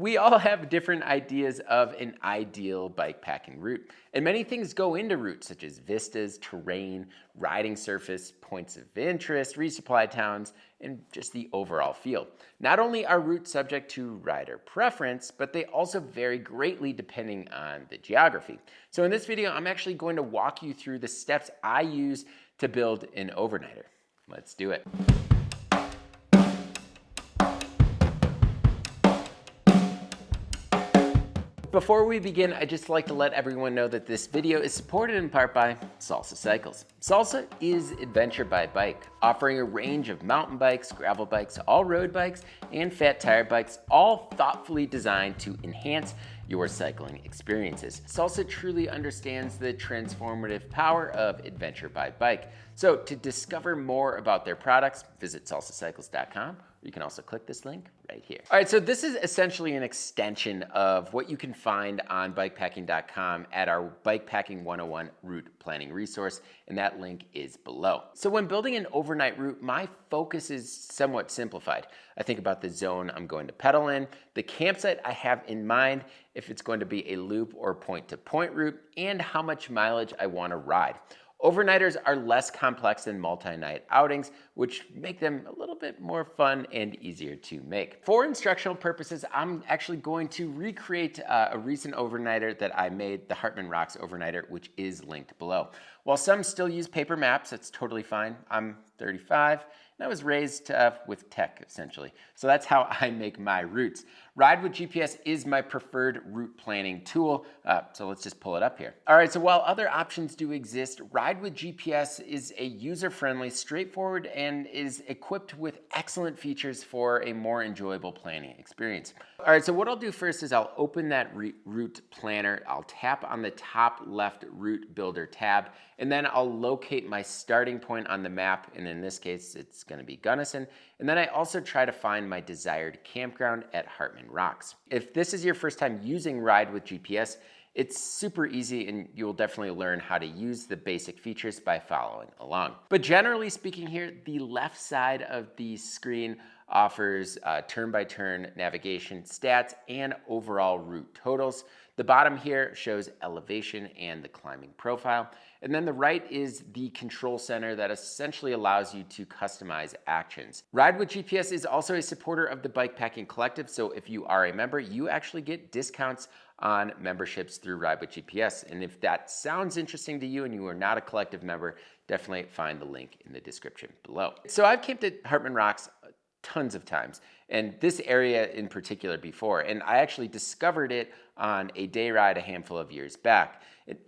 We all have different ideas of an ideal bikepacking route, and many things go into routes such as vistas, terrain, riding surface, points of interest, resupply towns, and just the overall feel. Not only are routes subject to rider preference, but they also vary greatly depending on the geography. So in this video, I'm actually going to walk you through the steps I use to build an overnighter. Let's do it. Before we begin, I'd just like to let everyone know that this video is supported in part by Salsa Cycles. Salsa is adventure by bike, offering a range of mountain bikes, gravel bikes, all-road bikes, and fat tire bikes, all thoughtfully designed to enhance your cycling experiences. Salsa truly understands the transformative power of adventure by bike. So to discover more about their products, visit salsacycles.com. You can also click this link right here. All right, so this is essentially an extension of what you can find on BIKEPACKING.com at our Bikepacking 101 route planning resource, and that link is below. So when building an overnight route, my focus is somewhat simplified. I think about the zone I'm going to pedal in, the campsite I have in mind, if it's going to be a loop or point-to-point route, and how much mileage I want to ride. Overnighters are less complex than multi-night outings, which make them a little bit more fun and easier to make. For instructional purposes, I'm actually going to recreate a recent overnighter that I made, the Hartman Rocks overnighter, which is linked below. While some still use paper maps, that's totally fine. I'm 35, and I was raised with tech, essentially. So that's how I make my routes. Ride with GPS is my preferred route planning tool, so let's just pull it up here. All right, so while other options do exist, Ride with GPS is a user-friendly, straightforward, and is equipped with excellent features for a more enjoyable planning experience. All right, so what I'll do first is I'll open that route planner, I'll tap on the top left route builder tab, and then I'll locate my starting point on the map, and in this case, it's gonna be Gunnison, and then I also try to find my desired campground at Hartman Rocks. If this is your first time using Ride with GPS, it's super easy and you'll definitely learn how to use the basic features by following along. But generally speaking here, the left side of the screen offers turn-by-turn navigation stats and overall route totals. The bottom here shows elevation and the climbing profile. And then the right is the control center that essentially allows you to customize actions. Ride with GPS is also a supporter of the Bikepacking Collective, so if you are a member, you actually get discounts on memberships through Ride with GPS. And if that sounds interesting to you and you are not a collective member, definitely find the link in the description below. So I've camped at Hartman Rocks tons of times, and this area in particular before, and I actually discovered it on a day ride a handful of years back.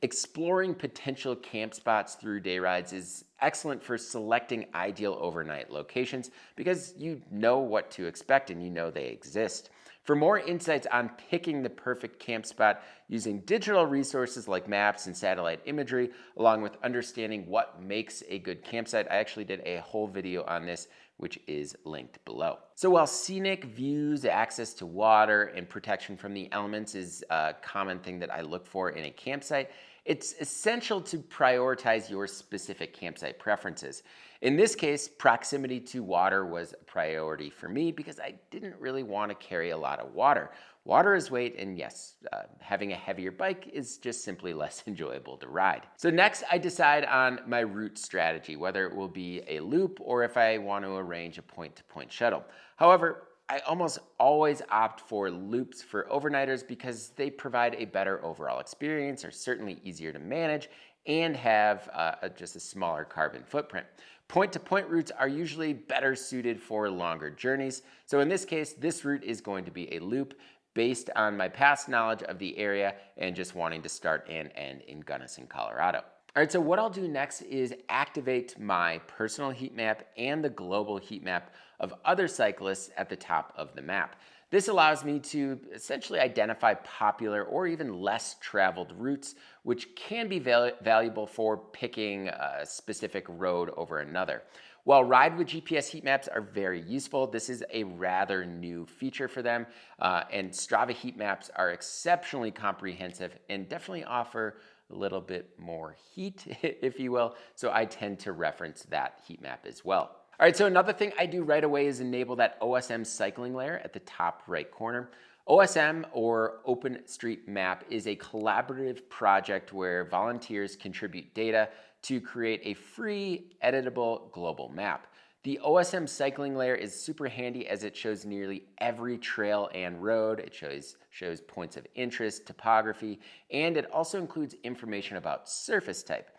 Exploring potential camp spots through day rides is excellent for selecting ideal overnight locations because you know what to expect and you know they exist. For more insights on picking the perfect camp spot using digital resources like maps and satellite imagery, along with understanding what makes a good campsite, I actually did a whole video on this, which is linked below. So while scenic views, access to water, and protection from the elements is a common thing that I look for in a campsite, it's essential to prioritize your specific campsite preferences. In this case, proximity to water was a priority for me because I didn't really want to carry a lot of water. Water is weight, and yes, having a heavier bike is just simply less enjoyable to ride. So next, I decide on my route strategy, whether it will be a loop or if I want to arrange a point-to-point shuttle. However, I almost always opt for loops for overnighters because they provide a better overall experience, are certainly easier to manage, and have just a smaller carbon footprint. Point-to-point routes are usually better suited for longer journeys. So in this case, this route is going to be a loop based on my past knowledge of the area and just wanting to start and end in Gunnison, Colorado. All right, so what I'll do next is activate my personal heat map and the global heat map of other cyclists at the top of the map. This allows me to essentially identify popular or even less traveled routes, which can be valuable for picking a specific road over another. While Ride with GPS heat maps are very useful, this is a rather new feature for them, and Strava heat maps are exceptionally comprehensive and definitely offer a little bit more heat, if you will, so I tend to reference that heat map as well. All right, so another thing I do right away is enable that OSM cycling layer at the top right corner. OSM, or OpenStreetMap, is a collaborative project where volunteers contribute data to create a free, editable global map. The OSM cycling layer is super handy as it shows nearly every trail and road. It shows points of interest, topography, and it also includes information about surface type.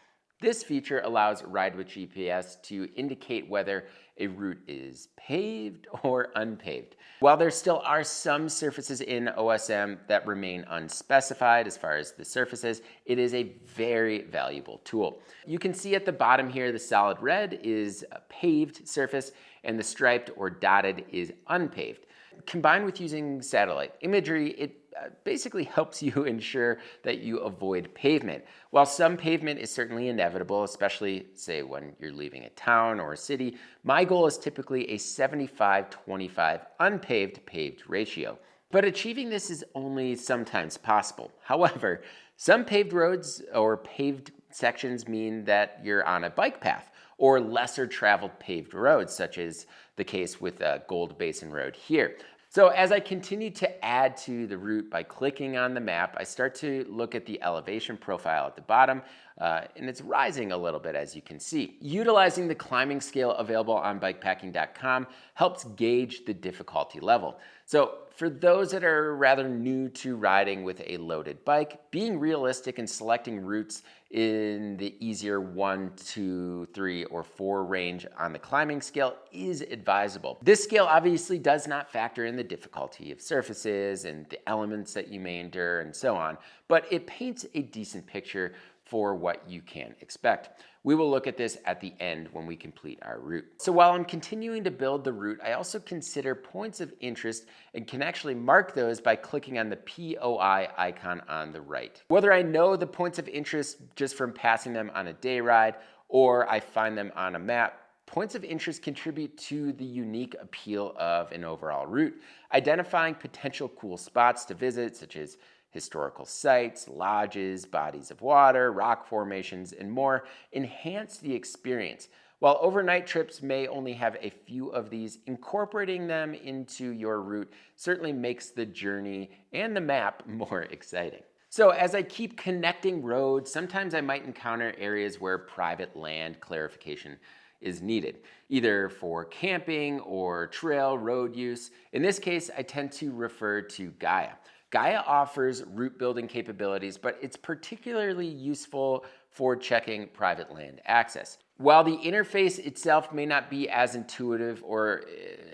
This feature allows Ride with GPS to indicate whether a route is paved or unpaved. While there still are some surfaces in OSM that remain unspecified as far as the surfaces, it is a very valuable tool. You can see at the bottom here, the solid red is a paved surface and the striped or dotted is unpaved. Combined with using satellite imagery, it basically helps you ensure that you avoid pavement. While some pavement is certainly inevitable, especially say when you're leaving a town or a city, my goal is typically a 75-25 unpaved paved ratio. But achieving this is only sometimes possible. However, some paved roads or paved sections mean that you're on a bike path or lesser traveled paved roads, such as the case with Gold Basin Road here. So as I continue to add to the route by clicking on the map, I start to look at the elevation profile at the bottom, and it's rising a little bit, as you can see. Utilizing the climbing scale available on BIKEPACKING.com helps gauge the difficulty level. So for those that are rather new to riding with a loaded bike, being realistic and selecting routes in the easier 1, 2, 3, or 4 range on the climbing scale is advisable. This scale obviously does not factor in the difficulty of surfaces and the elements that you may endure and so on, but it paints a decent picture for what you can expect. We will look at this at the end when we complete our route. So while I'm continuing to build the route, I also consider points of interest and can actually mark those by clicking on the POI icon on the right. Whether I know the points of interest just from passing them on a day ride or I find them on a map, points of interest contribute to the unique appeal of an overall route. Identifying potential cool spots to visit, such as historical sites, lodges, bodies of water, rock formations, and more, enhance the experience. While overnight trips may only have a few of these, incorporating them into your route certainly makes the journey and the map more exciting. So as I keep connecting roads, sometimes I might encounter areas where private land clarification is needed, either for camping or trail road use. In this case, I tend to refer to Gaia. Gaia offers route building capabilities, but it's particularly useful for checking private land access. While the interface itself may not be as intuitive or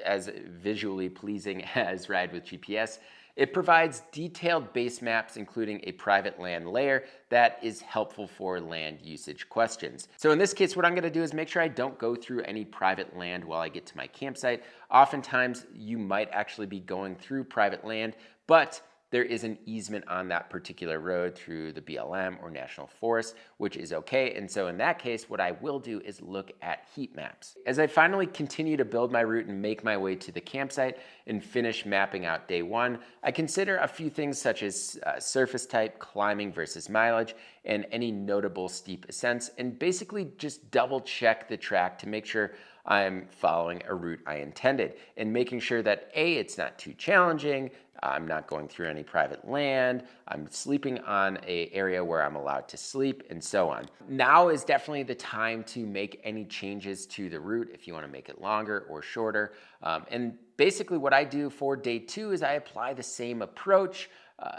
as visually pleasing as Ride with GPS, it provides detailed base maps, including a private land layer that is helpful for land usage questions. So in this case, what I'm gonna do is make sure I don't go through any private land while I get to my campsite. Oftentimes, you might actually be going through private land, but there is an easement on that particular road through the BLM or National Forest, which is okay. And so in that case, what I will do is look at heat maps. As I finally continue to build my route and make my way to the campsite and finish mapping out day one, I consider a few things such as surface type, climbing versus mileage, and any notable steep ascents, and basically just double check the track to make sure I'm following a route I intended and making sure that A, it's not too challenging, I'm not going through any private land, I'm sleeping on an area where I'm allowed to sleep, and so on. Now is definitely the time to make any changes to the route if you want to make it longer or shorter. And basically what I do for day two is I apply the same approach,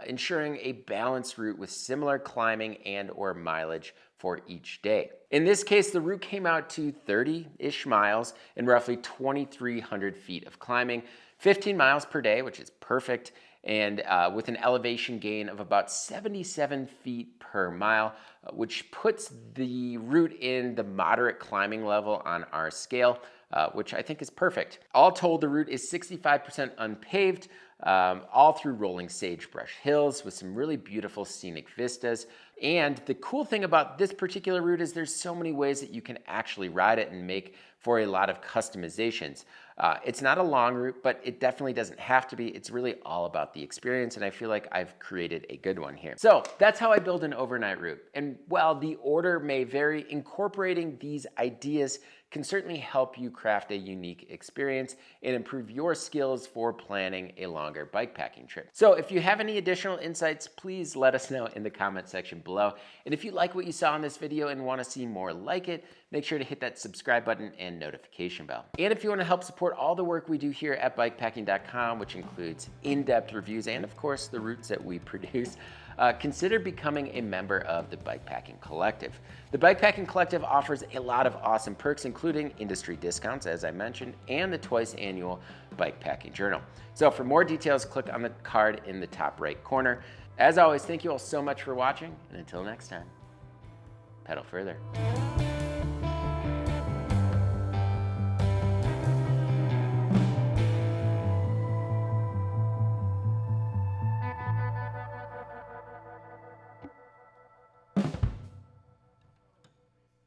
ensuring a balanced route with similar climbing and or mileage for each day. In this case, the route came out to 30-ish miles and roughly 2,300 feet of climbing, 15 miles per day, which is perfect, and with an elevation gain of about 77 feet per mile, which puts the route in the moderate climbing level on our scale, which I think is perfect. All told, the route is 65% unpaved, all through rolling sagebrush hills with some really beautiful scenic vistas. And the cool thing about this particular route is there's so many ways that you can actually ride it and make for a lot of customizations. It's not a long route, but it definitely doesn't have to be. It's really all about the experience, and I feel like I've created a good one here. So that's how I build an overnight route. And while the order may vary, incorporating these ideas can certainly help you craft a unique experience and improve your skills for planning a longer bike packing trip. So if you have any additional insights, please let us know in the comment section below. And if you like what you saw in this video and want to see more like it, make sure to hit that subscribe button and notification bell. And if you want to help support all the work we do here at BIKEPACKING.com, which includes in-depth reviews and of course the routes that we produce, consider becoming a member of the Bikepacking Collective. The Bikepacking Collective offers a lot of awesome perks, including industry discounts, as I mentioned, and the twice annual Bikepacking Journal. So for more details, click on the card in the top right corner. As always, thank you all so much for watching, and until next time, pedal further.